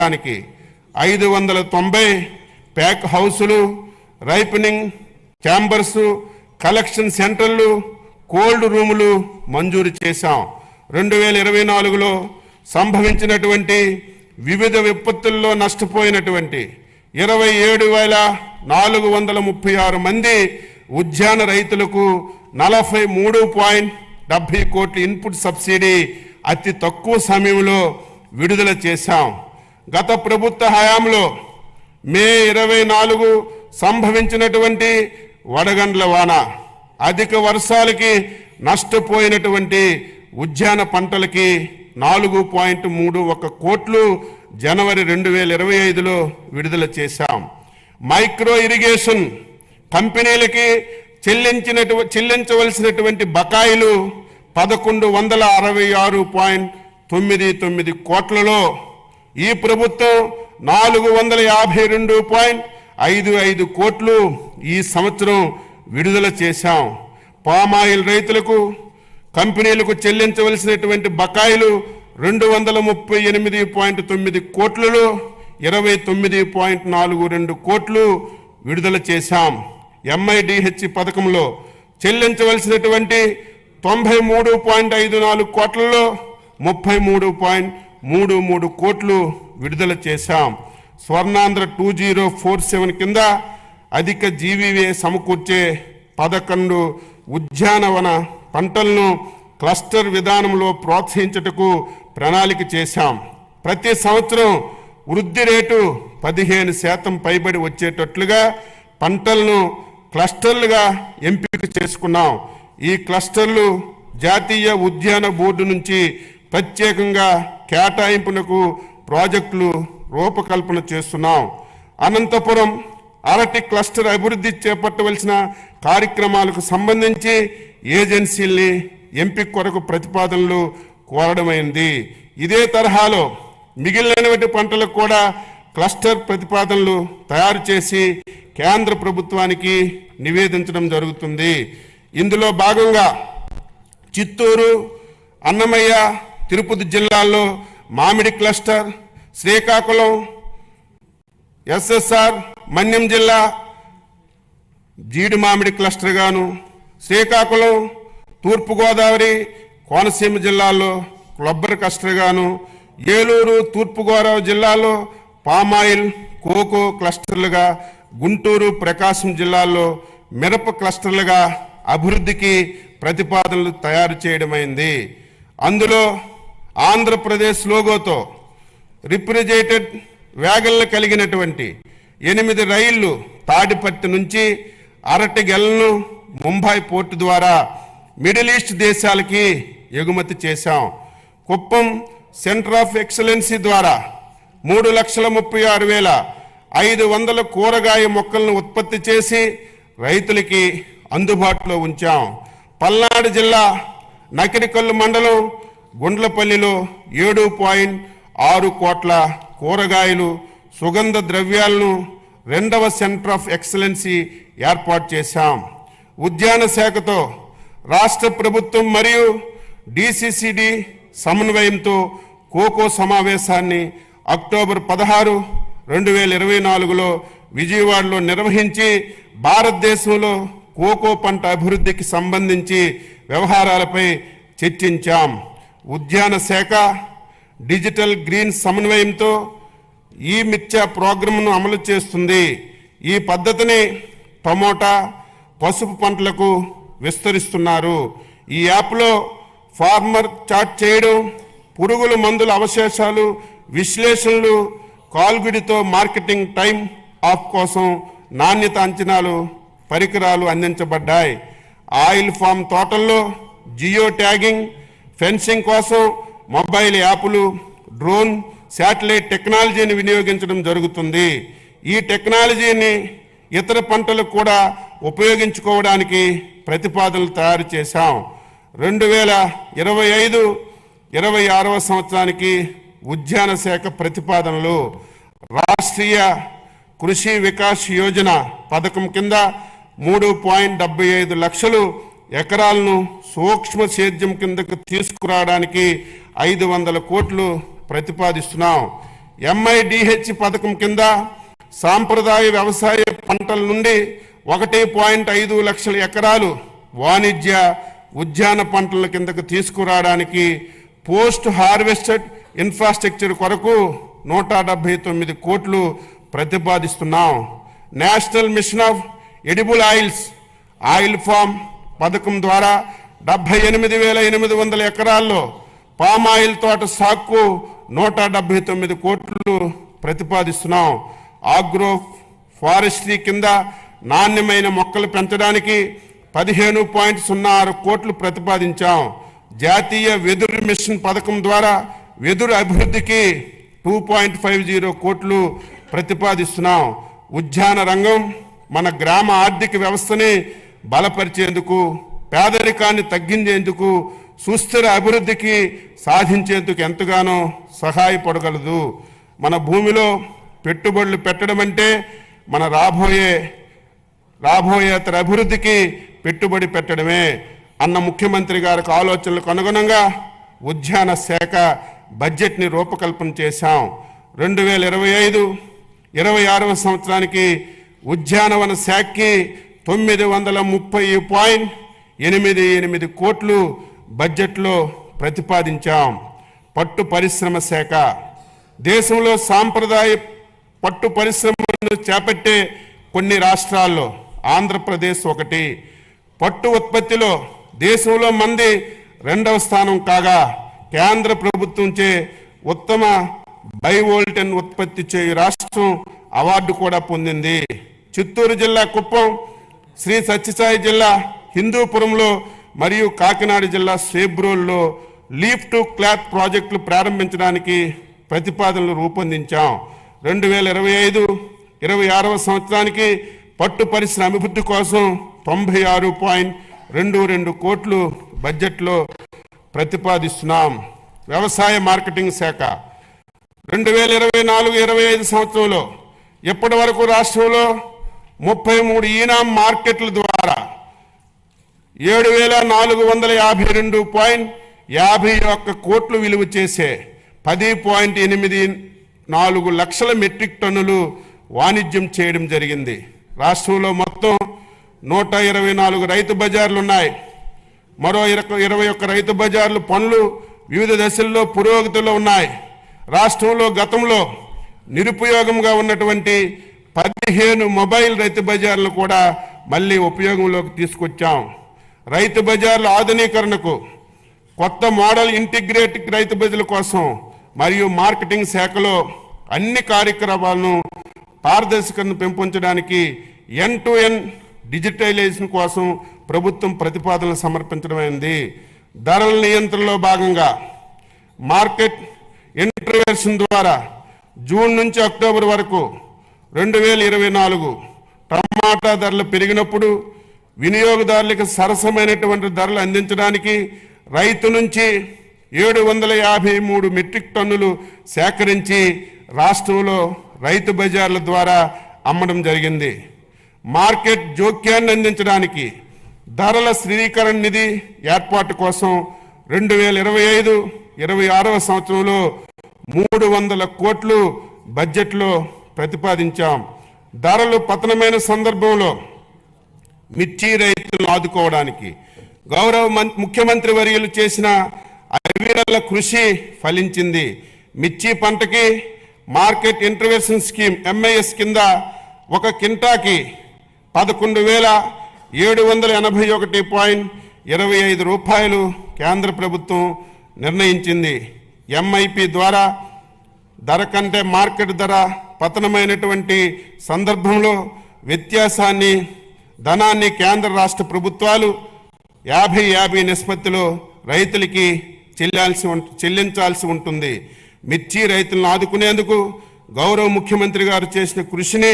పెంచడానికి 590 pack హౌసులు, ripening chambers, collection సెంటర్లు, cold రూములు మంజూరు చేశాం. 2024లో సంభవించినటువంటి వివిధ విపత్తుల్లో నష్టపోయినటువంటి 27,436 మంది ఉద్యాన రైతులకు 43.70 కోట్ల ఇన్పుట్ సబ్సిడీ అతి తక్కువ సమయంలో విడుదల చేశాం. గత ప్రభుత్వ హయాంలో మే 24 సంభవించినటువంటి వడగండ్ల వాన, అధిక వర్షాలకి నష్టపోయినటువంటి ఉద్యాన పంటలకి 4.31 కోట్లు జనవరి 2025లో విడుదల చేశాం. మైక్రో ఇరిగేషన్ కంపెనీలకి చెల్లించవలసినటువంటి బకాయిలు 1166.99 కోట్లలో ఈ ప్రభుత్వం 452.55 కోట్లు ఈ సంవత్సరం విడుదల చేశాం. పామాయిల్ రైతులకు కంపెనీలకు చెల్లించవలసినటువంటి బకాయిలు 238.9 కోట్లలో 29.42 కోట్లు విడుదల చేశాం. MIDH పథకంలో చెల్లించవలసినటువంటి 93.54 కోట్లలో 33.33 కోట్లు విడుదల చేశాం. స్వర్ణాంధ్ర 2047 కింద అధిక జీవీవే సమకూర్చే 11 ఉద్యానవన పంటలను క్లస్టర్ విధానంలో ప్రోత్సహించుటకు ప్రణాళిక చేశాం. ప్రతి సంవత్సరం వృద్ధి రేటు 15% పైబడి వచ్చేటట్లుగా పంటలను క్లస్టర్లుగా ఎంపిక చేసుకున్నాం. ఈ క్లస్టర్లు జాతీయ ఉద్యాన బోర్డు నుంచి ప్రత్యేకంగా కేటాయింపునకు ప్రాజెక్టులు రూపకల్పన చేస్తున్నాం. అనంతపురం అరటి క్లస్టర్ అభివృద్ధి చేపట్టవలసిన కార్యక్రమాలకు సంబంధించి ఏజెన్సీల్ని ఎంపిక కొరకు ప్రతిపాదనలు కోరడమైంది. ఇదే తరహాలో మిగిలినటువంటి పంటలకు కూడా క్లస్టర్ ప్రతిపాదనలు తయారు చేసి కేంద్ర ప్రభుత్వానికి నివేదించడం జరుగుతుంది. ఇందులో భాగంగా చిత్తూరు, అన్నమయ్య, తిరుపతి జిల్లాల్లో మామిడి క్లస్టర్, శ్రీకాకుళం, SSR, మన్యం జిల్లా జీడి మామిడి క్లస్టర్ గాను, శ్రీకాకుళం, తూర్పుగోదావరి, కోనసీమ జిల్లాల్లో కొబ్బరి క్లస్టర్ గాను, ఏలూరు, తూర్పుగోదావరి జిల్లాలో పామాయిల్, కోకో క్లస్టర్లుగా, గుంటూరు, ప్రకాశం జిల్లాల్లో మిరప క్లస్టర్లుగా అభివృద్ధికి ప్రతిపాదనలు తయారు చేయడమైంది. అందులో ఆంధ్రప్రదేశ్ లోగోతో రిఫ్రిజిరేటెడ్ వ్యాగన్లు కలిగినటువంటి 8 రైళ్లు తాడిపత్రి నుంచి అరటి గెలను ముంబై పోర్టు ద్వారా మిడిల్ ఈస్ట్ దేశాలకి ఎగుమతి చేశాం. కుప్పం సెంటర్ ఆఫ్ ఎక్సలెన్సీ ద్వారా 3,36,500 కూరగాయ మొక్కలను ఉత్పత్తి చేసి రైతులకి అందుబాటులో ఉంచాం. పల్నాడు జిల్లా నకిరికల్లు మండలం గుండ్లపల్లిలో 7.6 కోట్ల కూరగాయలు, సుగంధ ద్రవ్యాలను 2వ సెంటర్ ఆఫ్ ఎక్సలెన్సీ ఏర్పాటు చేశాం. ఉద్యాన శాఖతో రాష్ట్ర ప్రభుత్వం మరియు DCCD సమన్వయంతో కోకో సమావేశాన్ని అక్టోబర్ 16, 2024లో విజయవాడలో నిర్వహించి భారతదేశంలో కోకో పంట అభివృద్ధికి సంబంధించి వ్యవహారాలపై చర్చించాం. ఉద్యాన శాఖ డిజిటల్ గ్రీన్ సమన్వయంతో ఈ మిర్చా ప్రోగ్రాంను అమలు చేస్తుంది. ఈ పద్ధతిని టమోటా, పసుపు పంటలకు విస్తరిస్తున్నారు. ఈ యాప్లో ఫార్మర్ చాట్ చేయడం, పురుగుల మందుల అవశేషాలు విశ్లేషణలు, కాల్గుడితో మార్కెటింగ్ టైం ఆఫ్ కోసం నాణ్యత అంచనాలు పరికరాలు అందించబడ్డాయి. ఆయిల్ ఫామ్ తోటల్లో జియో ట్యాగింగ్, ఫెన్సింగ్ కోసం మొబైల్ యాప్లు, డ్రోన్, శాటిలైట్ టెక్నాలజీని వినియోగించడం జరుగుతుంది. ఈ టెక్నాలజీని ఇతర పంటలకు కూడా ఉపయోగించుకోవడానికి ప్రతిపాదనలు తయారు చేశాం. 2025-26వ సంవత్సరానికి ఉద్యాన శాఖ ప్రతిపాదనలు రాష్ట్రీయ కృషి వికాస్ యోజన పథకం కింద 3.75 లక్షలు ఎకరాలను సూక్ష్మ సేద్యం కిందకు తీసుకురావడానికి 500 కోట్లు ప్రతిపాదిస్తున్నాం. MIDH పథకం కింద సాంప్రదాయ వ్యవసాయ పంటల నుండి 1.5 లక్షల ఎకరాలు వాణిజ్య ఉద్యాన పంటల కిందకు తీసుకురావడానికి పోస్ట్ హార్వెస్టెడ్ ఇన్ఫ్రాస్ట్రక్చర్ కొరకు 179 కోట్లు ప్రతిపాదిస్తున్నాం. National mission of edible oils oil palm పథకం ద్వారా 78,800 ఎకరాల్లో పామాయిల్ తోట సాగుకు 179 కోట్లు ప్రతిపాదిస్తున్నాం. ఆగ్రో ఫారెస్ట్రీ కింద నాణ్యమైన మొక్కలు పెంచడానికి 15.06 కోట్లు ప్రతిపాదించాం. జాతీయ వెదురు మిషన్ పథకం ద్వారా వెదురు అభివృద్ధికి 2.50 కోట్లు ప్రతిపాదిస్తున్నాం. ఉద్యాన రంగం మన గ్రామ ఆర్థిక వ్యవస్థని బలపరిచేందుకు, పేదరికాన్ని తగ్గించేందుకు, సుస్థిర అభివృద్ధికి సాధించేందుకు ఎంతగానో సహాయపడగలదు. మన భూమిలో పెట్టుబడులు పెట్టడం అంటే మన రాబోయే తర అభివృద్ధికి పెట్టుబడి పెట్టడమే అన్న ముఖ్యమంత్రి గారికి ఆలోచనలకు అనుగుణంగా ఉద్యాన శాఖ బడ్జెట్ని రూపకల్పన చేశాం. 2025-26 సంవత్సరానికి ఉద్యానవన శాఖకి 930.88 కోట్లు బడ్జెట్లో ప్రతిపాదించాం. పట్టు పరిశ్రమ శాఖ దేశంలో సాంప్రదాయ పట్టు పరిశ్రమను చేపట్టే కొన్ని రాష్ట్రాల్లో ఆంధ్రప్రదేశ్ ఒకటి. పట్టు ఉత్పత్తిలో దేశంలో మంది 2వ స్థానం కాగా కేంద్ర ప్రభుత్వంచే ఉత్తమ బైవోల్టన్ ఉత్పత్తి చేయు రాష్ట్రం అవార్డు కూడా పొందింది. చిత్తూరు జిల్లా కుప్పం, శ్రీ సత్యసాయి జిల్లా హిందూపురంలో మరియు కాకినాడ జిల్లా సేబ్రోల్లో లీఫ్ టు క్లాత్ ప్రాజెక్టులు ప్రారంభించడానికి ప్రతిపాదనలు రూపొందించాం. 2025-26 సంవత్సరానికి పట్టు పరిశ్రమ అభివృద్ధి కోసం 96.22 కోట్లు బడ్జెట్లో ప్రతిపాదిస్తున్నాం. వ్యవసాయ మార్కెటింగ్ శాఖ 2024-25 సంవత్సరంలో ఇప్పటి వరకు రాష్ట్రంలో 33 ఈనాం మార్కెట్ల ద్వారా 7,452.51 కోట్లు విలువ చేసే 10.84 లక్షల మెట్రిక్ టన్నులు వాణిజ్యం చేయడం జరిగింది. రాష్ట్రంలో మొత్తం 124 రైతు బజార్లు ఉన్నాయి. మరో 21 రైతు బజార్లు పనులు వివిధ దశల్లో పురోగతిలో ఉన్నాయి. రాష్ట్రంలో గతంలో నిరుపయోగంగా ఉన్నటువంటి 15 మొబైల్ రైతు బజార్లు కూడా మళ్ళీ ఉపయోగంలోకి తీసుకొచ్చాం. రైతు బజార్ల ఆధునీకరణకు, కొత్త మోడల్ ఇంటిగ్రేటెడ్ రైతు బజార్ల కోసం మరియు మార్కెటింగ్ శాఖలో అన్ని కార్యక్రమాలను పారదర్శకతను పెంపొందడానికి end-to-end డిజిటలైజేషన్ కోసం ప్రభుత్వం ప్రతిపాదనలు సమర్పించడమైంది. ధరల నియంత్రణలో భాగంగా మార్కెట్ ఇంటర్వెన్షన్ ద్వారా జూన్ నుంచి అక్టోబర్ వరకు 2024 టమాటా ధరలు పెరిగినప్పుడు వినియోగదారులకు సరసమైనటువంటి ధరలు అందించడానికి రైతు నుంచి 753 మెట్రిక్ టన్నులు సేకరించి రాష్ట్రంలో రైతు బజార్ల ద్వారా అమ్మడం జరిగింది. మార్కెట్ జోక్యాన్ని అందించడానికి ధరల స్థిరీకరణ నిధి ఏర్పాటు కోసం 2025-26 సంవత్సరంలో 300 కోట్లు బడ్జెట్లో ప్రతిపాదించాం. ధరలు పతనమైన సందర్భంలో మిర్చి రైతులను ఆదుకోవడానికి గౌరవ ముఖ్యమంత్రి వర్యులు చేసిన అవిరళ కృషి ఫలించింది. మిర్చి పంటకి మార్కెట్ ఇంటర్వెన్షన్ స్కీమ్ MIS కింద ఒక కింటాకి 11,781.25 రూపాయలు కేంద్ర ప్రభుత్వం నిర్ణయించింది. MIP ద్వారా ధర కంటే మార్కెట్ ధర పతనమైనటువంటి సందర్భంలో వ్యత్యాసాన్ని ధనాన్ని కేంద్ర రాష్ట్ర ప్రభుత్వాలు 50-50 నిష్పత్తిలో రైతులకి చెల్లించాల్సి ఉంటుంది. మిర్చి రైతులను ఆదుకునేందుకు గౌరవ ముఖ్యమంత్రి గారు చేసిన కృషిని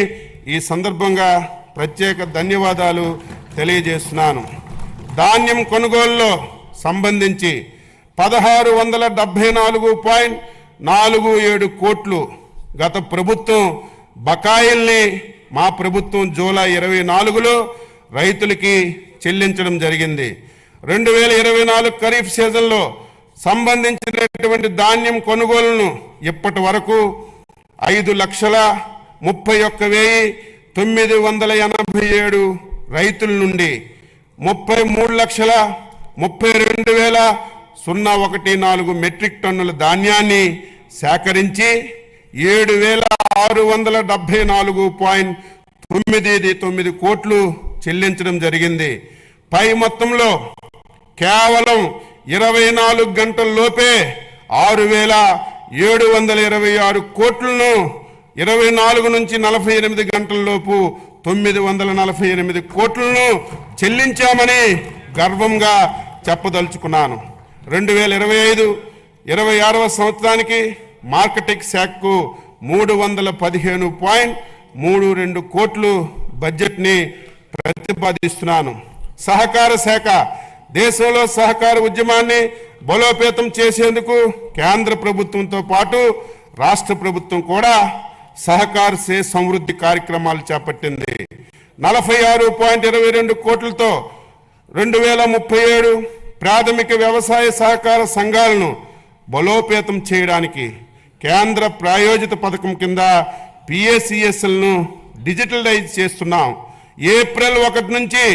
ఈ సందర్భంగా ప్రత్యేక ధన్యవాదాలు తెలియజేస్తున్నాను. ధాన్యం కొనుగోలులో సంబంధించి 1674.47 కోట్లు గత ప్రభుత్వం బకాయిల్ని మా ప్రభుత్వం జూలై 24లో రైతులకి చెల్లించడం జరిగింది. 2024 ఖరీఫ్ సీజన్లో సంబంధించినటువంటి ధాన్యం కొనుగోలును ఇప్పటి వరకు 5,31,987 రైతుల నుండి 33,32,014 మెట్రిక్ టన్నుల ధాన్యాన్ని సేకరించి 7,674.99 కోట్లు చెల్లించడం జరిగింది. పై మొత్తంలో కేవలం 24 గంటల్లోపే 6,726 కోట్లను 24 నుంచి 48 గంటల్లోపు 948 కోట్లను చెల్లించామని గర్వంగా చెప్పదలుచుకున్నాను. 2025-26వ సంవత్సరానికి మార్కెటింగ్ శాఖకు 315.32 కోట్లు బడ్జెట్ని ప్రతిపాదిస్తున్నాను. సహకార శాఖ దేశంలో సహకార ఉద్యమాన్ని బలోపేతం చేసేందుకు కేంద్ర ప్రభుత్వంతో పాటు రాష్ట్ర ప్రభుత్వం కూడా సహకార సే సమృద్ధి కార్యక్రమాలు చేపట్టింది. 46.22 కోట్లతో 2037 ప్రాథమిక వ్యవసాయ సహకార సంఘాలను బలోపేతం చేయడానికి కేంద్ర ప్రాయోజిత పథకం కింద పిఎస్సిఎస్లను డిజిటలైజ్ చేస్తున్నాం. ఏప్రిల్ 1 నుంచి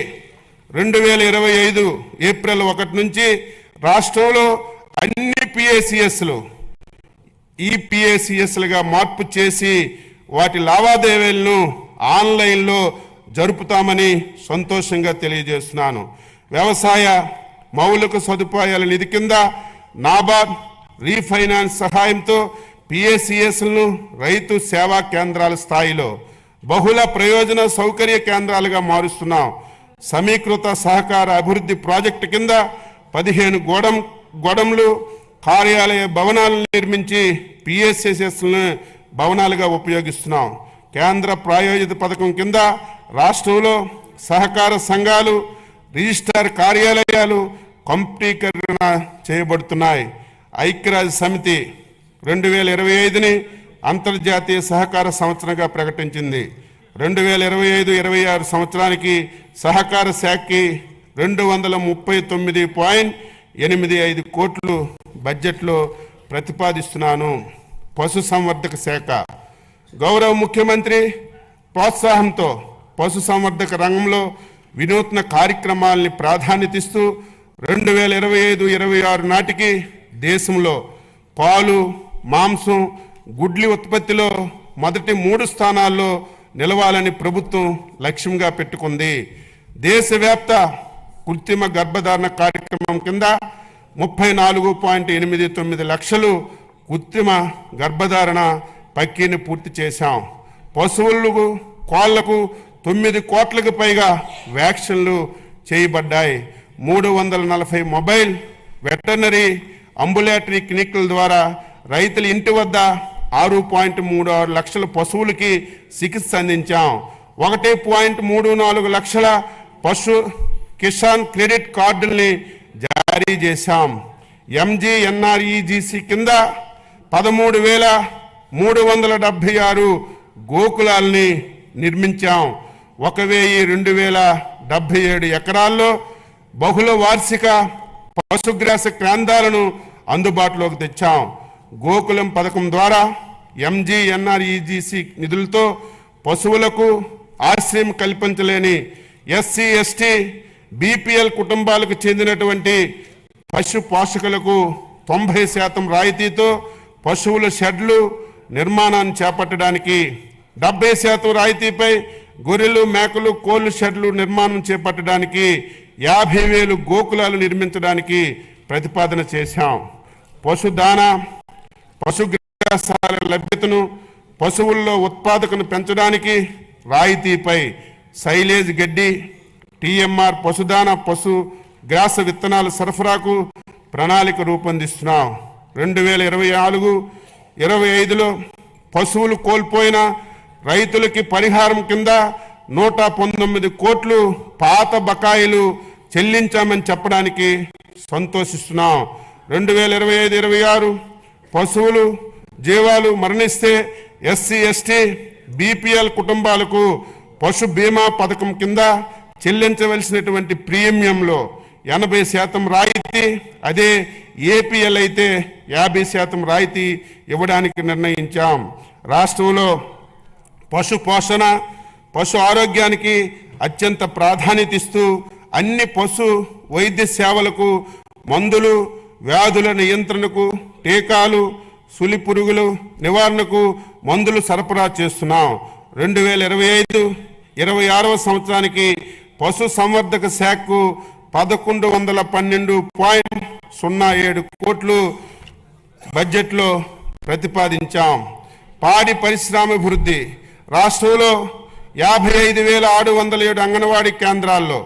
2025 ఏప్రిల్ 1 నుంచి రాష్ట్రంలో అన్ని పిఎస్సిఎస్లు ఈపీఏసిఎస్లుగా మార్పు చేసి వాటి లావాదేవీలను ఆన్లైన్లో జరుపుతామని సంతోషంగా తెలియజేస్తున్నాను. వ్యవసాయ మౌలిక సదుపాయాల నిధి కింద నాబార్డ్ రీఫైనాన్స్ సహాయంతో పిఎస్సిఎస్లను రైతు సేవా కేంద్రాల స్థాయిలో బహుళ ప్రయోజన సౌకర్య కేంద్రాలుగా మారుస్తున్నాం. సమీకృత సహకార అభివృద్ధి ప్రాజెక్టు కింద 15 గోడంలు కార్యాలయ భవనాలను నిర్మించి పిఎస్సిఎస్లను భవనాలుగా ఉపయోగిస్తున్నాం. కేంద్ర ప్రాయోజిత పథకం కింద రాష్ట్రంలో సహకార సంఘాలు రిజిస్ట్రార్ కార్యాలయాలు కంప్యూటరీకరణ చేయబడుతున్నాయి. ఐక్యరాజ్య సమితి 2025ని అంతర్జాతీయ సహకార సంవత్సరంగా ప్రకటించింది. 2025-26 సంవత్సరానికి సహకార శాఖకి 239.85 కోట్లు బడ్జెట్లో ప్రతిపాదిస్తున్నాను. పశుసంవర్ధక శాఖ గౌరవ ముఖ్యమంత్రి ప్రోత్సాహంతో పశుసంవర్ధక రంగంలో వినూత్న కార్యక్రమాలని ప్రాధాన్యతిస్తూ 2025-26 నాటికి దేశంలో పాలు, మాంసం, గుడ్లి ఉత్పత్తిలో మొదటి 3 స్థానాల్లో నిలవాలని ప్రభుత్వం లక్ష్యంగా పెట్టుకుంది. దేశవ్యాప్త కృత్రిమ గర్భధారణ కార్యక్రమం కింద 34.89 లక్షలు కృత్రిమ గర్భధారణ ప్రక్రియను పూర్తి చేశాం. పశువులకు కోళ్లకు 9 కోట్లకు పైగా వ్యాక్సిన్లు చేయబడ్డాయి. 340 మొబైల్ వెటర్నరీ అంబులేటరీ క్లినిక్ల ద్వారా రైతుల ఇంటి వద్ద 6.36 లక్షల పశువులకి చికిత్స అందించాం. 1.34 లక్షల పశు కిసాన్ క్రెడిట్ కార్డుల్ని జారీ చేశాం. ఎంజీఎన్ఆర్ఈజీసీ కింద 13,376 గోకులాల్ని నిర్మించాం. 1,277 ఎకరాల్లో బహుళ వార్షిక పశుగ్రాస కేంద్రాలను అందుబాటులోకి తెచ్చాం. గోకులం పథకం ద్వారా ఎంజీఎన్ఆర్ఈజీసీ నిధులతో పశువులకు ఆశ్రయం కల్పించలేని ఎస్సీ, ఎస్టీ, బీపీఎల్ కుటుంబాలకు చెందినటువంటి పశు పోషకులకు 90% రాయితీతో పశువుల షెడ్లు నిర్మాణాన్ని చేపట్టడానికి, 70% రాయితీపై గొర్రెలు, మేకలు, కోళ్లు షెడ్లు నిర్మాణం చేపట్టడానికి 50,000 గోకులాలు నిర్మించడానికి ప్రతిపాదన చేశాం. పశుదానా, పశుగ్రాసాల లభ్యతను, పశువుల్లో ఉత్పాదకను పెంచడానికి రాయితీపై సైలేజ్ గడ్డి, టీఎంఆర్ పశుదానా, పశు గ్రాస విత్తనాల సరఫరాకు ప్రణాళిక రూపొందిస్తున్నాం. 2024-25లో పశువులు కోల్పోయిన రైతులకి పరిహారం కింద 119 కోట్లు పాత బకాయిలు చెల్లించామని చెప్పడానికి సంతోషిస్తున్నాం. 2025-26 పశువులు జీవాలు మరణిస్తే ఎస్సీ, ఎస్టీ, బీపీఎల్ కుటుంబాలకు పశు బీమా పథకం కింద చెల్లించవలసినటువంటి ప్రీమియంలో 80% రాయితీ, అదే ఏపీఎల్ అయితే 50% రాయితీ ఇవ్వడానికి నిర్ణయించాం. రాష్ట్రంలో పశు పోషణ, పశు ఆరోగ్యానికి అత్యంత ప్రాధాన్యత ఇస్తూ అన్ని పశు వైద్య సేవలకు, మందులు, వ్యాధుల నియంత్రణకు, టీకాలు, సులి పురుగులు నివారణకు మందులు సరఫరా చేస్తున్నాం. 2025-26 సంవత్సరానికి పశు సంవర్ధక శాఖకు 1112.07 కోట్లు బడ్జెట్లో ప్రతిపాదించాం. పాడి పరిశ్రమాభివృద్ధి రాష్ట్రంలో 55,607 అంగన్వాడీ కేంద్రాల్లో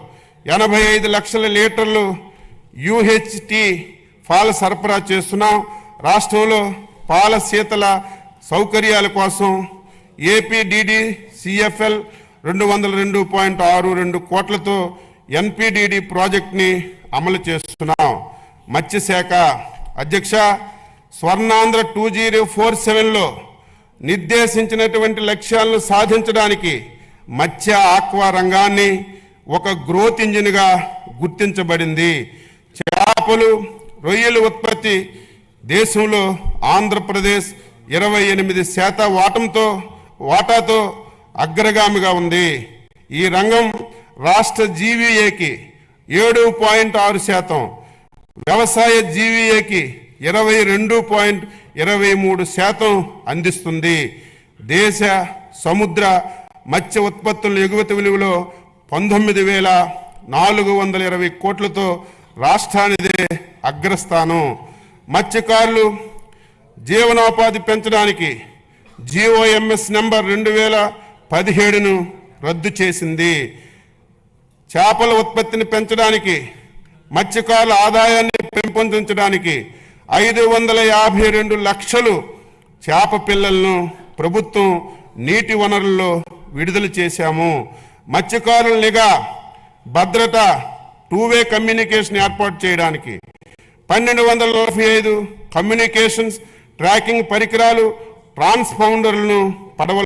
85 లక్షల లీటర్లు యూహెచ్టీ పాల సరఫరా చేస్తున్నాం. రాష్ట్రంలో పాల శీతల సౌకర్యాల కోసం ఏపీడీడీసీఎఫ్ఎల్ 202.62 కోట్లతో ఎన్పీడీడీ ప్రాజెక్ట్ని అమలు చేస్తున్నాం. మత్స్యశాఖ అధ్యక్ష, స్వర్ణాంధ్ర 2047లో నిర్దేశించినటువంటి లక్ష్యాలను సాధించడానికి మత్స్య ఆక్వా రంగాన్ని ఒక గ్రోత్ ఇంజిన్గా గుర్తించబడింది. చేపలు, రొయ్యల ఉత్పత్తి దేశంలో ఆంధ్రప్రదేశ్ 28% వాటాతో అగ్రగామిగా ఉంది. ఈ రంగం రాష్ట్ర జీవీఏకి 7.6%, వ్యవసాయ జీవీఏకి 22.23% అందిస్తుంది. దేశ సముద్ర మత్స్య ఉత్పత్తుల ఎగుమతి విలువలో 19,420 కోట్లతో రాష్ట్రానిదే అగ్రస్థానం. మత్స్యకారులు జీవనోపాధి పెంచడానికి జీఓఎంఎస్ నంబర్ 2017ను రద్దు చేసింది. చేపల ఉత్పత్తిని పెంచడానికి, మత్స్యకారుల ఆదాయాన్ని పెంపొందించడానికి 552 లక్షలు చేప పిల్లలను ప్రభుత్వం నీటి వనరుల్లో విడుదల చేశాము. మత్స్యకారుల నిఘా, భద్రత, టూవే కమ్యూనికేషన్ ఏర్పాటు చేయడానికి 1245 కమ్యూనికేషన్స్ ట్రాకింగ్ పరికరాలు, ట్రాన్స్పౌండర్లను పడవ